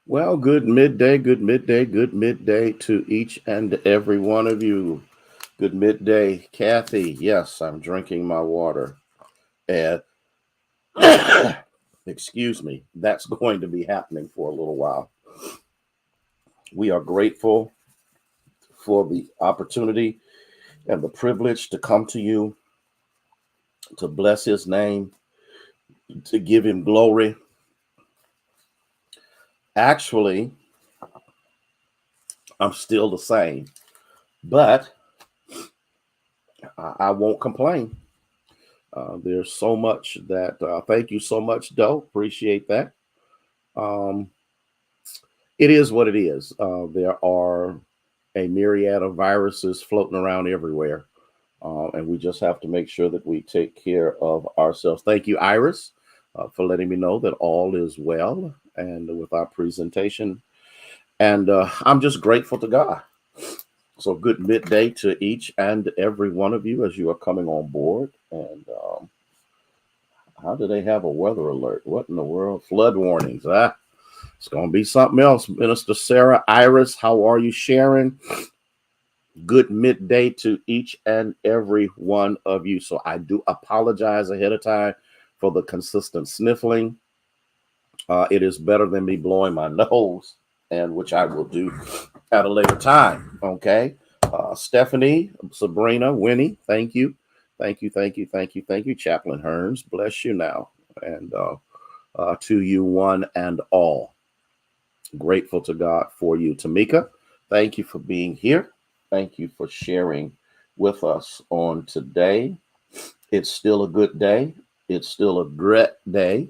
Well, good midday, good midday, good midday to each and every one of you. Good midday, Kathy. Yes, I'm drinking my water. And excuse me, that's going to be happening for a little while. We are grateful for the opportunity and the privilege to come to you, to bless his name, to give him glory. Actually, I'm still the same, but I won't complain. There's so much that, thank you so much, Doe. Appreciate that. Um, it is what it is. There are a myriad of viruses floating around everywhere. And we just have to make sure that we take care of ourselves. Thank you, Iris, for letting me know that all is well and with our presentation. And I'm just grateful to God. So, good midday to each and every one of you as you are coming on board. And how do they have a weather alert? What in the world? Flood warnings. It's going to be something else. Minister Sarah, Iris, how are you, Sharon? Good midday to each and every one of you. So I do apologize ahead of time for the consistent sniffling. It is better than me blowing my nose, and which I will do at a later time. Okay. Stephanie, Sabrina, Winnie, thank you. Thank you, thank you, thank you, thank you. Chaplain Hearns, bless you now. And to you, one and all. Grateful to God for you. Tamika, thank you for being here. Thank you for sharing with us on today. It's still a good day. It's still a great day.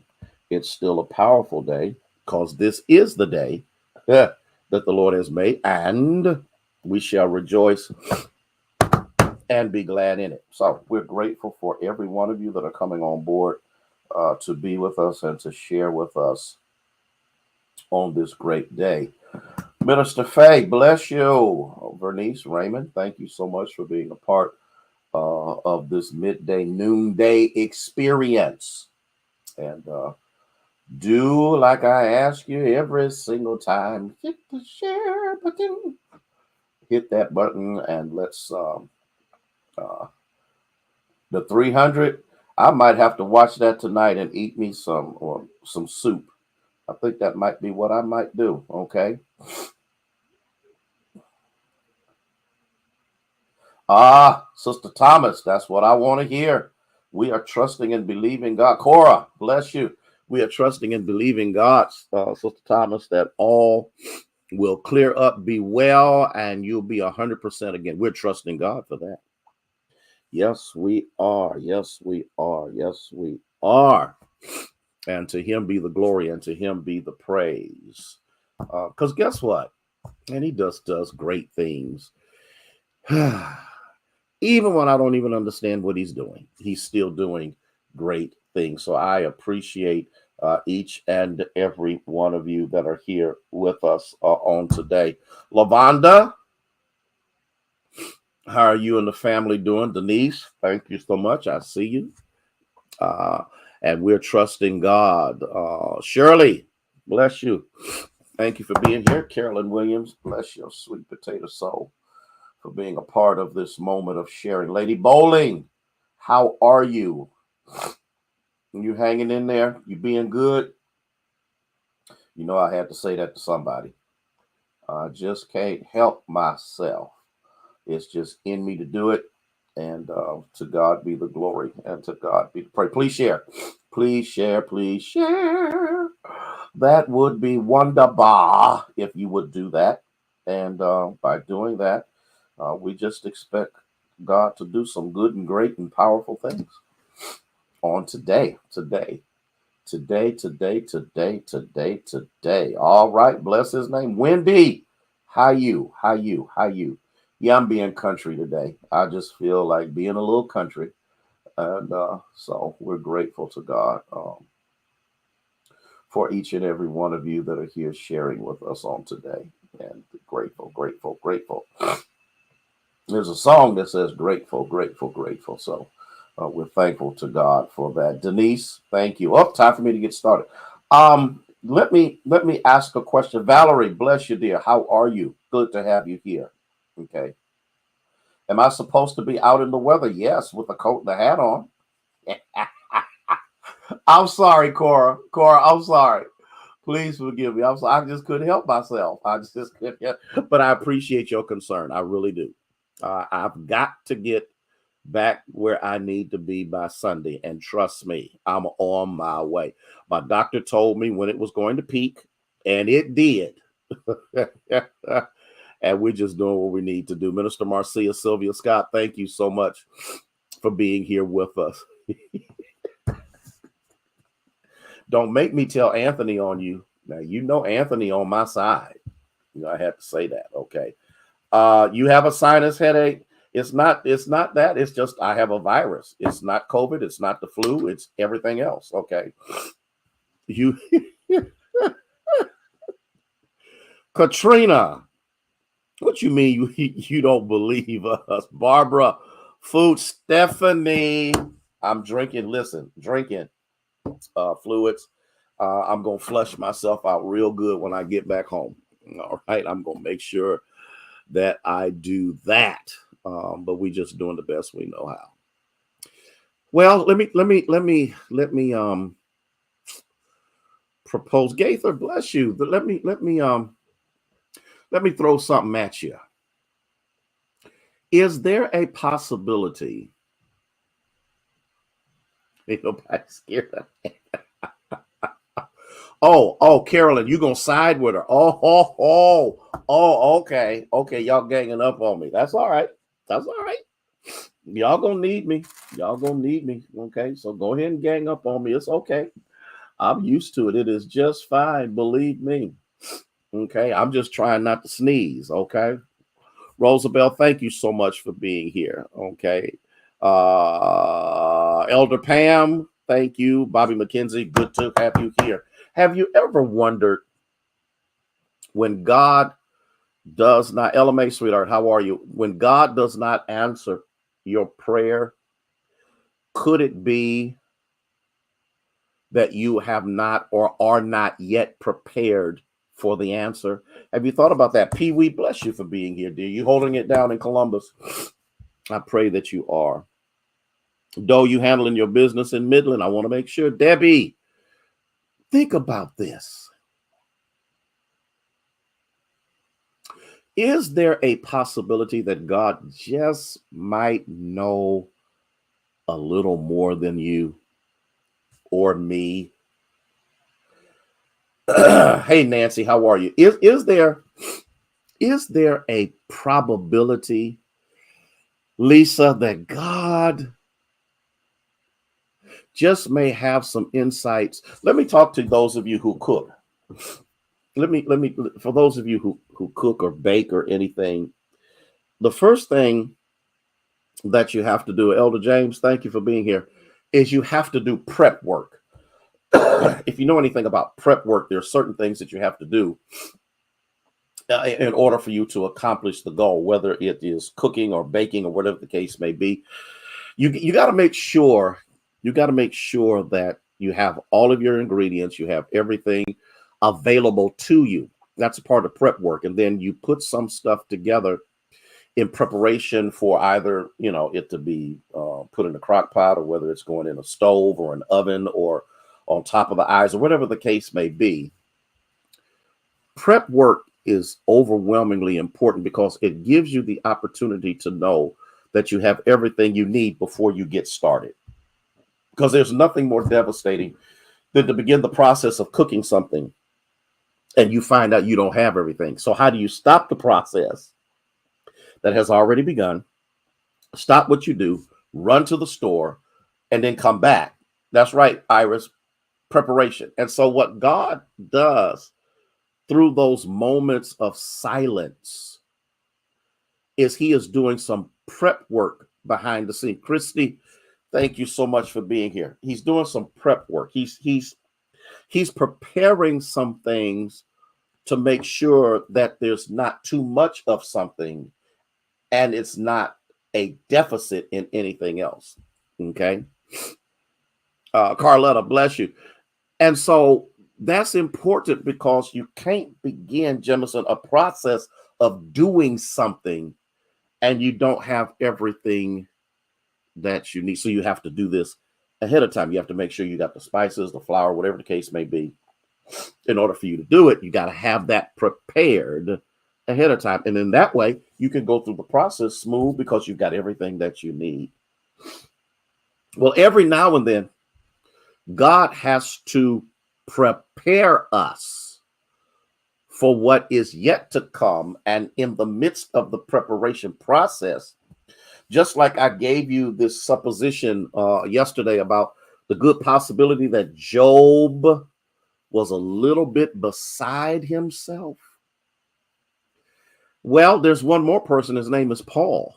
It's still a powerful day because this is the day that the Lord has made, and we shall rejoice and be glad in it. So we're grateful for every one of you that are coming on board to be with us and to share with us on this great day. Minister Faye, bless you. Vernice, Raymond, thank you so much for being a part of this midday, noonday experience. And do like I ask you every single time, hit the share button. Hit that button and let's uh, the 300. I might have to watch that tonight and eat me some soup. I think that might be what I might do. Okay. Sister Thomas, that's what I want to hear. We are trusting and believing God. Cora, bless you. We are trusting and believing God, Sister Thomas, that all will clear up, be well, and you'll be 100% again. We're trusting God for that. Yes, we are. Yes, we are. Yes, we are. And to him be the glory and to him be the praise. Because guess what? And he does great things. Even when I don't even understand what he's doing, he's still doing great things. So I appreciate each and every one of you that are here with us on today. Lavonda, how are you and the family doing? Denise, thank you so much. I see you. Uh, and we're trusting God. Shirley, bless you. Thank you for being here. Carolyn Williams, bless your sweet potato soul for being a part of this moment of sharing. Lady Bowling, how are you? You hanging in there? You being good? You know, I had to say that to somebody. I just can't help myself. It's just in me to do it. And to God be the glory and to God be the praise. Please share. Please share. Please share. That would be wonderful if you would do that. And by doing that, we just expect God to do some good and great and powerful things on today. All right, bless his name. Wendy, how you? How you? How you? Yeah, I'm being country today. I just feel like being a little country. And so we're grateful to God for each and every one of you that are here sharing with us on today. And grateful, grateful, grateful. There's a song that says grateful, grateful, grateful. So we're thankful to God for that. Denise, thank you. Oh, time for me to get started. Let me ask a question. Valerie, bless you, dear. How are you? Good to have you here. Okay. Am I supposed to be out in the weather? Yes, with the coat and the hat on. I'm sorry, Cora. Cora, I'm sorry. Please forgive me. I'm sorry. I just couldn't help myself. I just couldn't help. But I appreciate your concern. I really do. I've got to get back where I need to be by Sunday. And trust me, I'm on my way. My doctor told me when it was going to peak, and it did. And we're just doing what we need to do. Minister Marcia Sylvia Scott, thank you so much for being here with us. Don't make me tell Anthony on you. Now, you know Anthony on my side. You know, I had to say that. Okay. You have a sinus headache. It's not that. It's just I have a virus. It's not COVID. It's not the flu. It's everything else. Okay. You Katrina, what you mean you don't believe us? Barbara, food, Stephanie. I'm drinking, listen, drinking fluids. I'm gonna flush myself out real good when I get back home. All right. I'm gonna make sure that I do that. But we just doing the best we know how. Well, let me propose. Gaither, bless you. But let me throw something at you. Is there a possibility? Ain't nobody scared of me. Oh, Carolyn, you gonna side with her? Okay, okay. Y'all ganging up on me. That's all right. That's all right. Y'all gonna need me. Y'all gonna need me. Okay, so go ahead and gang up on me. It's okay. I'm used to it. It is just fine. Believe me. Okay, I'm just trying not to sneeze. Okay, Rosabelle, thank you so much for being here. Okay, Elder Pam, thank you. Bobby McKenzie, good to have you here. Have you ever wondered when God does not, LMA sweetheart, how are you? When God does not answer your prayer, could it be that you have not or are not yet prepared for the answer? Have you thought about that? Pee Wee, bless you for being here, dear. You holding it down in Columbus? I pray that you are. Though you handling your business in Midland, I want to make sure. Debbie, think about this. Is there a possibility that God just might know a little more than you or me? Hey, Nancy, how are you? Is there a probability, Lisa, that God just may have some insights? Let me talk to those of you who cook. Let me for those of you who cook or bake or anything, the first thing that you have to do, Elder James, thank you for being here, is you have to do prep work. If you know anything about prep work, there are certain things that you have to do in order for you to accomplish the goal, whether it is cooking or baking or whatever the case may be. You got to make sure that you have all of your ingredients, you have everything available to you. That's a part of prep work, and then you put some stuff together in preparation for either it to be put in a crock pot, or whether it's going in a stove or an oven or on top of the eyes or whatever the case may be. Prep work is overwhelmingly important because it gives you the opportunity to know that you have everything you need before you get started. Because there's nothing more devastating than to begin the process of cooking something and you find out you don't have everything. So how do you stop the process that has already begun? Stop what you do, run to the store, and then come back. That's right, Iris, preparation. And so what God does through those moments of silence is he is doing some prep work behind the scene. Christy, thank you so much for being here. He's doing some prep work. He's preparing some things to make sure that there's not too much of something and it's not a deficit in anything else. Okay. Carletta, bless you. And so That's important because you can't begin, Jemison, a process of doing something and you don't have everything that you need. So you have to do this ahead of time. You have to make sure you got the spices, the flour, whatever the case may be. In order for you to do it, you got to have that prepared ahead of time. And in that way, you can go through the process smooth because you've got everything that you need. Well, every now and then, God has to prepare us for what is yet to come. And in the midst of the preparation process, just like I gave you this supposition yesterday about the good possibility that Job was a little bit beside himself. Well, there's one more person. His name is Paul.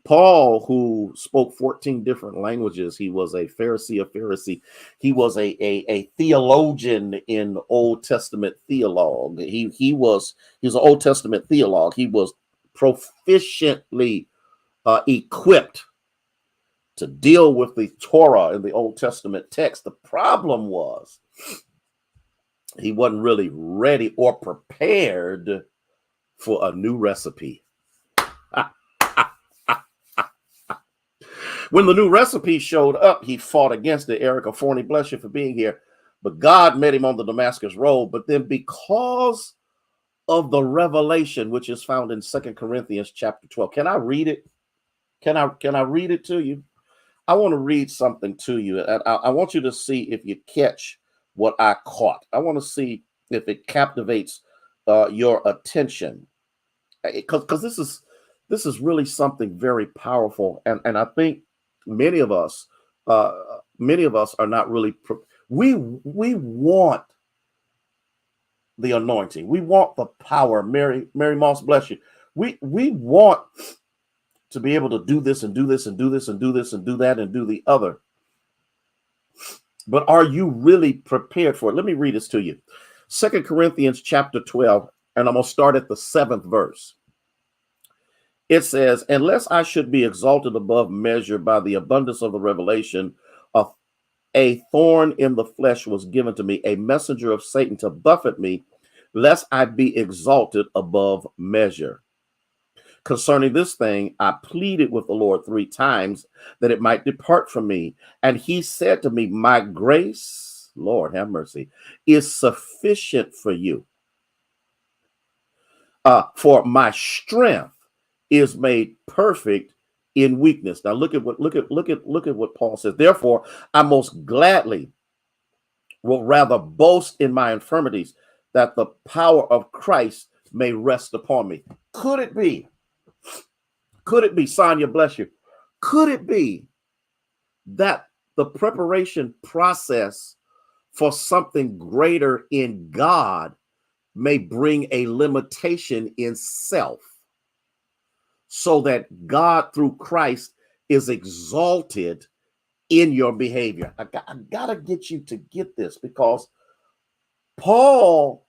Paul, who spoke 14 different languages. He was a Pharisee. He was a theologian in Old Testament theologue. He was an Old Testament theologue. He was proficiently equipped to deal with the Torah in the Old Testament text. The problem was he wasn't really ready or prepared for a new recipe. When the new recipe showed up, he fought against it. Erica Forney, bless you for being here. But God met him on the Damascus Road. But then because of the revelation, which is found in 2 Corinthians chapter 12. Can I read it? Can I read it to you? I want to read something to you. And I want you to see if you catch what I caught. I want to see if it captivates your attention. Because this is really something very powerful. And I think many of us are not really we want the anointing. We want the power. Mary Moss, bless you. We want to be able to do this and do this and do this and do this and do that and do the other. But are you really prepared for it? Let me read this to you. 2 Corinthians chapter 12, and I'm going to start at the 7th verse. It says, unless I should be exalted above measure by the abundance of the revelation, a thorn in the flesh was given to me, a messenger of Satan to buffet me, lest I be exalted above measure. Concerning this thing, I pleaded with the Lord 3 times that it might depart from me. And he said to me, my grace, Lord have mercy, is sufficient for you. For my strength is made perfect in weakness. Now look at what Paul says. Therefore, I most gladly will rather boast in my infirmities, that the power of Christ may rest upon me. Could it be, Sonia, bless you, could it be that the preparation process for something greater in God may bring a limitation in self, so that God through Christ is exalted in your behavior? I gotta get you to get this, because Paul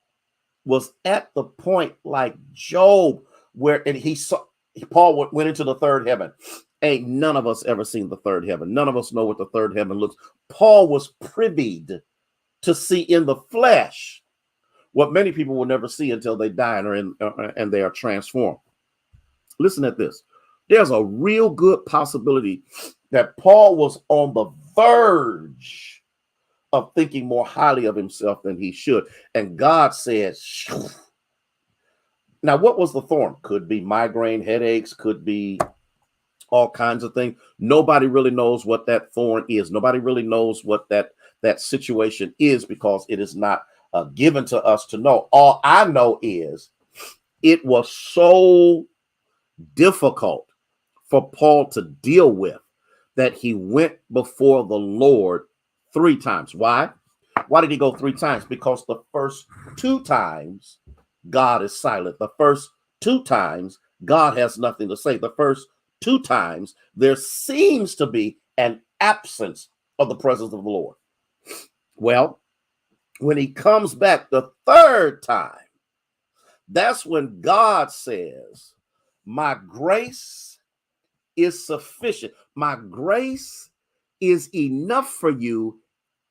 was at the point like Job, where Paul went into the third heaven. Ain't none of us ever seen the third heaven. None of us know what the third heaven looks. Paul was privy to see in the flesh what many people will never see until they die and they are transformed. Listen at this. There's a real good possibility that Paul was on the verge of thinking more highly of himself than he should. And God said, shoo. Now, what was the thorn? Could be migraine headaches, could be all kinds of things. Nobody really knows what that thorn is. Nobody really knows what that situation is, because it is not given to us to know. All I know is it was so difficult for Paul to deal with that he went before the Lord 3 times. Why? Why did he go 3 times? Because the first 2 times God is silent. The first 2 times God has nothing to say. The first 2 times there seems to be an absence of the presence of the Lord. Well, when he comes back the 3rd time, that's when God says, my grace is sufficient. My grace is enough for you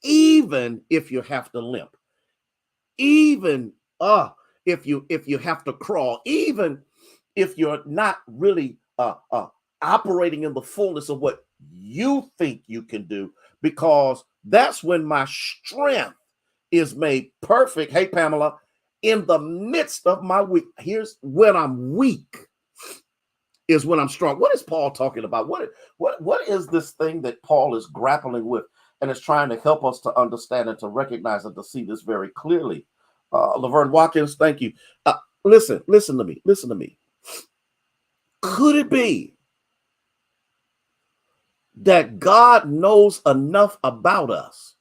even if you have to limp, even if you have to crawl, even if you're not really operating in the fullness of what you think you can do, because that's when my strength is made perfect. Hey, Pamela, in the midst of my weak, here's when I'm weak is when I'm strong. What is Paul talking about? What is this thing that Paul is grappling with and is trying to help us to understand and to recognize and to see this very clearly? Laverne Watkins, thank you. Listen to me. Could it be that God knows enough about us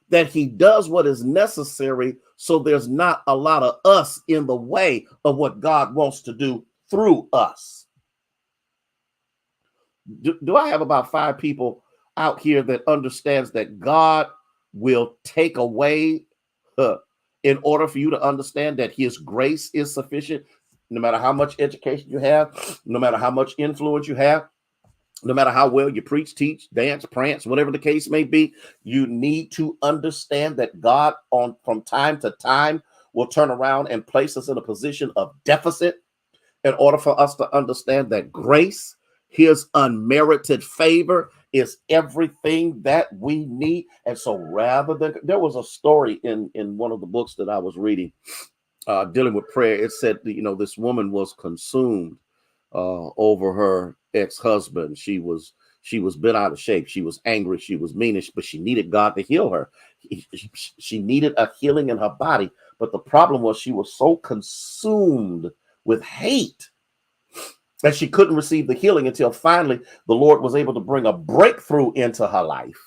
that he does what is necessary so there's not a lot of us in the way of what God wants to do through us? Do I have about 5 people out here that understands that God will take away in order for you to understand that his grace is sufficient, no matter how much education you have, no matter how much influence you have, no matter how well you preach, teach, dance, prance, whatever the case may be? You need to understand that God from time to time will turn around and place us in a position of deficit in order for us to understand that grace, his unmerited favor, is everything that we need. And so rather than, there was a story in one of the books that I was reading dealing with prayer. It said, this woman was consumed over her ex-husband. She was bent out of shape. She was angry. She was meanish, but she needed God to heal her. She needed a healing in her body. But the problem was she was so consumed with hate that she couldn't receive the healing until finally the Lord was able to bring a breakthrough into her life.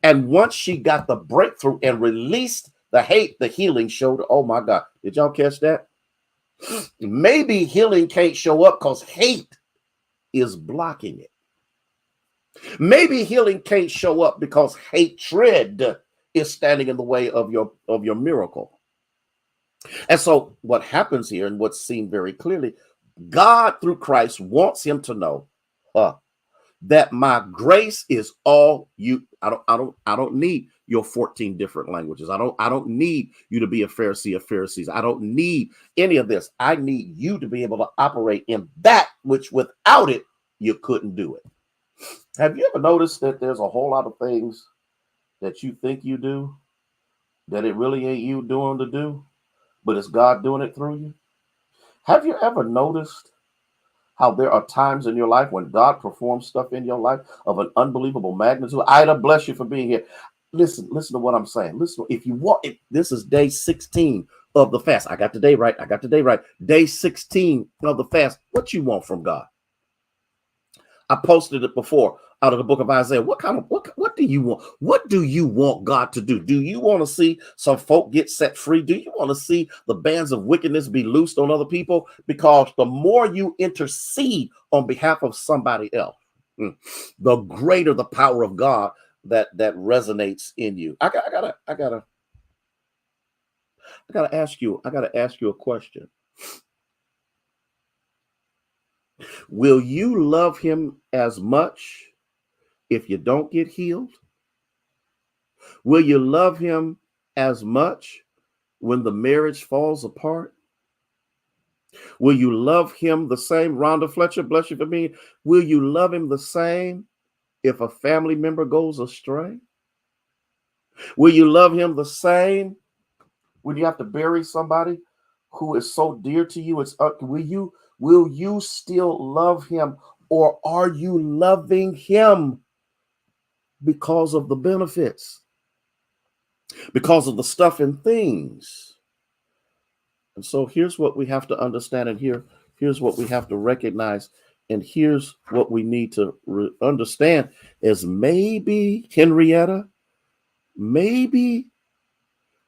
And once she got the breakthrough and released the hate, the healing showed. Oh my God. Did y'all catch that? Maybe healing can't show up because hate is blocking it. Maybe healing can't show up because hatred is standing in the way of your miracle. And so what happens here, and what's seen very clearly, God through Christ wants him to know that my grace is all you. I don't need your 14 different languages. I don't need you to be a Pharisee of Pharisees. I don't need any of this. I need you to be able to operate in that which without it you couldn't do it. Have you ever noticed that there's a whole lot of things that you think you do that it really ain't you doing to do, but it's God doing it through you? Have you ever noticed how there are times in your life when God performs stuff in your life of an unbelievable magnitude? Ida, bless you for being here. Listen to what I'm saying. Listen, if you want, this is day 16 of the fast. I got the day right. Day 16 of the fast. What you want from God? I posted it before out of the book of Isaiah. What do you want? What do you want God to do? Do you want to see some folk get set free? Do you want to see the bands of wickedness be loosed on other people? Because the more you intercede on behalf of somebody else, the greater the power of God that resonates in you. I gotta ask you a question. Will you love him as much if you don't get healed? Will you love him as much when the marriage falls apart? Will you love him the same? Rhonda Fletcher, bless you for me. Will you love him the same if a family member goes astray? Will you love him the same when you have to bury somebody who is so dear to you? Will you still love him, or are you loving him because of the benefits, because of the stuff and things? And so here's what we have to understand, and here's what we have to recognize, and here's what we need to understand is maybe, Henrietta, maybe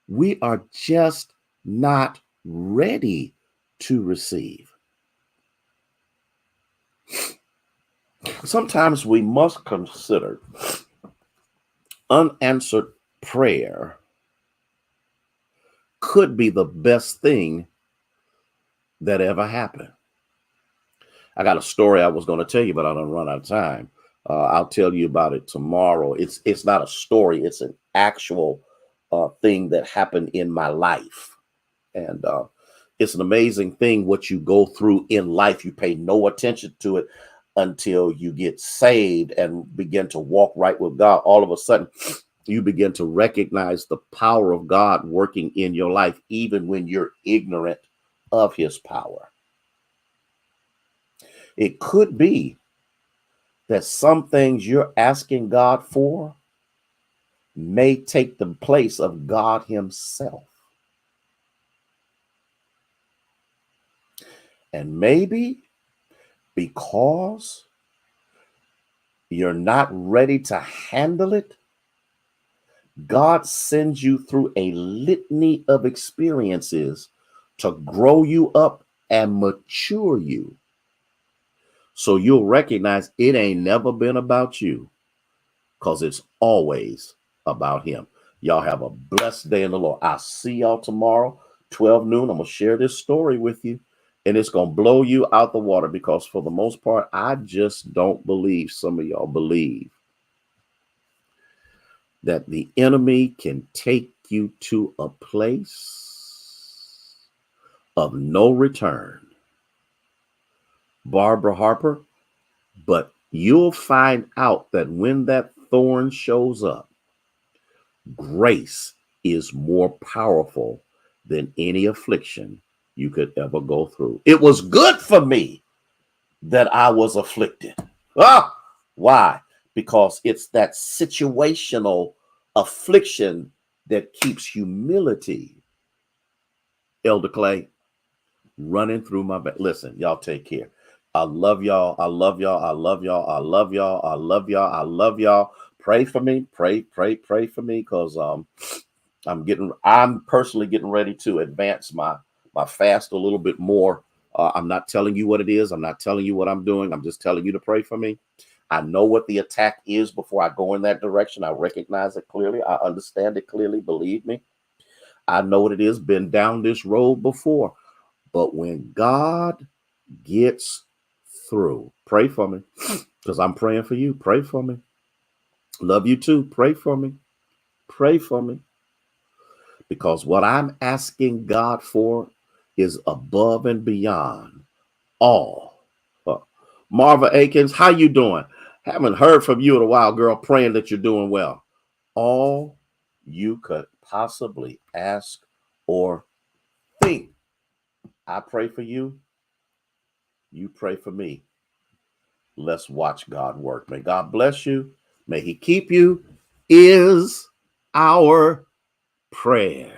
we are just not ready to receive. Sometimes we must consider unanswered prayer could be the best thing that ever happened. I got a story I was going to tell you, but I don't run out of time. I'll tell you about it tomorrow. It's not a story. It's an actual thing that happened in my life. And it's an amazing thing what you go through in life. You pay no attention to it until you get saved and begin to walk right with God. All of a sudden, you begin to recognize the power of God working in your life, even when you're ignorant of his power. It could be that some things you're asking God for may take the place of God himself. And maybe because you're not ready to handle it, God sends you through a litany of experiences to grow you up and mature you. So you'll recognize it ain't never been about you, because it's always about him. Y'all have a blessed day in the Lord. I'll see y'all tomorrow, 12 noon. I'm going to share this story with you, and it's going to blow you out the water, because for the most part, I just don't believe some of y'all believe that the enemy can take you to a place of no return. Barbara Harper, but you'll find out that when that thorn shows up, grace is more powerful than any affliction you could ever go through. It was good for me that I was afflicted. Why? Because it's that situational affliction that keeps humility, Elder Clay, running through my back. Listen, y'all take care. I love y'all. I love y'all. I love y'all. I love y'all. I love y'all. I love y'all. Pray for me. Pray for me, because I'm personally getting ready to advance my fast a little bit more. I'm not telling you what it is. I'm not telling you what I'm doing. I'm just telling you to pray for me. I know what the attack is before I go in that direction. I recognize it clearly. I understand it clearly. Believe me. I know what it is. Been down this road before. But when God gets through, pray for me, because I'm praying for you. Pray for me. Love you too. Pray for me. Pray for me. Because what I'm asking God for is above and beyond all. Marva Akins, how you doing? Haven't heard from you in a while, girl. Praying that you're doing well. All you could possibly ask or think. I pray for you. You pray for me. Let's watch God work. May God bless you. May he keep you, is our prayer.